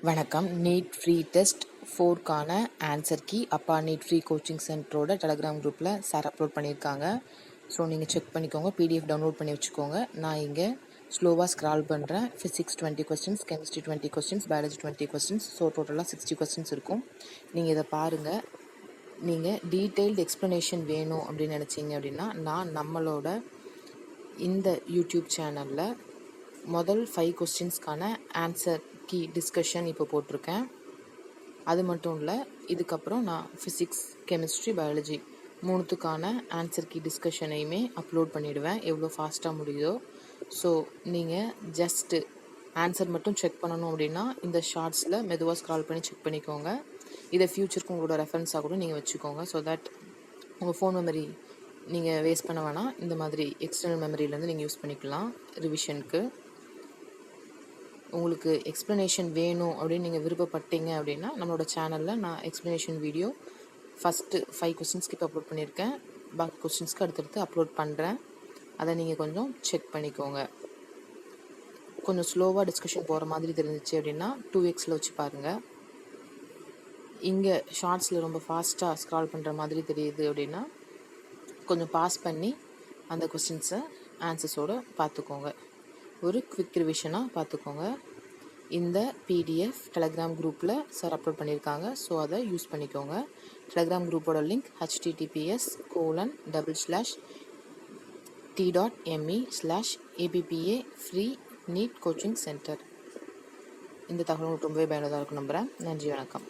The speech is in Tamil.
வணக்கம். நீட் ஃப்ரீ டெஸ்ட் 4க்கான answer key Appa NEET free coaching சென்டரோட டெலகிராம் குரூப்பில் சார் அப்லோட் பண்ணியிருக்காங்க. ஸோ நீங்கள் செக் பண்ணிக்கோங்க, பிடிஎஃப் டவுன்லோட் பண்ணி வச்சுக்கோங்க. நான் இங்கே ஸ்லோவாக ஸ்க்ரால் பண்ணுறேன். Physics 20 questions, chemistry 20 questions, biology 20 questions. So டோட்டலாக 60 கொஸ்டின்ஸ் இருக்கும். நீங்கள் இதை பாருங்கள். நீங்கள் டீட்டெயில்டு எக்ஸ்ப்ளனேஷன் வேணும் அப்படின்னு நினச்சிங்க அப்படின்னா நம்மளோட இந்த யூடியூப் சேனலில் முதல் 5 கொஸ்டின்ஸ்க்கான ஆன்சர் கீ டிஸ்கஷன் இப்போ போட்டிருக்கேன். அது மட்டும் இல்லை, இதுக்கப்புறம் நான் ஃபிசிக்ஸ், கெமிஸ்ட்ரி, பயாலஜி மூணுத்துக்கான ஆன்சர் கீ டிஸ்கஷனையுமே அப்லோட் பண்ணிவிடுவேன் எவ்வளோ ஃபாஸ்ட்டாக முடியுதோ. ஸோ நீங்கள் ஜஸ்ட்டு ஆன்சர் மட்டும் செக் பண்ணணும் அப்படின்னா இந்த ஷார்ட்ஸில் மெதுவாக ஸ்க்ரால் பண்ணி செக் பண்ணிக்கோங்க. இதை ஃப்யூச்சருக்கு உங்களோட ரெஃபரன்ஸாக கூட நீங்கள் வச்சுக்கோங்க. ஸோ தட் உங்கள் ஃபோன் மெமரி நீங்கள் வேஸ்ட் பண்ண வேணாம். இந்த மாதிரி எக்ஸ்டர்னல் மெமரியிலேருந்து நீங்கள் யூஸ் பண்ணிக்கலாம் ரிவிஷனுக்கு. உங்களுக்கு எக்ஸ்ப்ளனேஷன் வேணும் அப்படின்னு நீங்கள் விருப்பப்பட்டீங்க அப்படின்னா நம்மளோட சேனலில் நான் எக்ஸ்ப்ளனேஷன் வீடியோ ஃபஸ்ட்டு 5 கொஸ்டின்ஸ்க்கு இப்போ அப்லோட் பண்ணியிருக்கேன். பாக்கி கொஸ்டின்ஸ்க்கு அடுத்தடுத்து அப்லோட் பண்ணுறேன். அதை நீங்கள் கொஞ்சம் செக் பண்ணிக்கோங்க. கொஞ்சம் ஸ்லோவாக டிஸ்கஷன் போகிற மாதிரி தெரிஞ்சிச்சு அப்படின்னா 2xல் வச்சு பாருங்கள். இங்கே ஷார்ட்ஸில் ரொம்ப ஃபாஸ்ட்டாக ஸ்க்ரால் பண்ணுற மாதிரி தெரியுது அப்படின்னா கொஞ்சம் பாஸ் பண்ணி அந்த கொஸ்டின்ஸை ஆன்சர்ஸோடு பார்த்துக்கோங்க. ஒரு குவிக் ரிவிஷனாக பார்த்துக்கோங்க. இந்த பிடிஎஃப் டெலகிராம் குரூப்பில் சார் அப்லோட் பண்ணியிருக்காங்க. ஸோ அதை யூஸ் பண்ணிக்கோங்க. டெலகிராம் குரூப்போட link https:/t.me/APPA free NEET coaching centre. இந்த தகவல் ரொம்பவே பயனுள்ளதாக இருக்கும் நம்புகிறேன். நன்றி, வணக்கம்.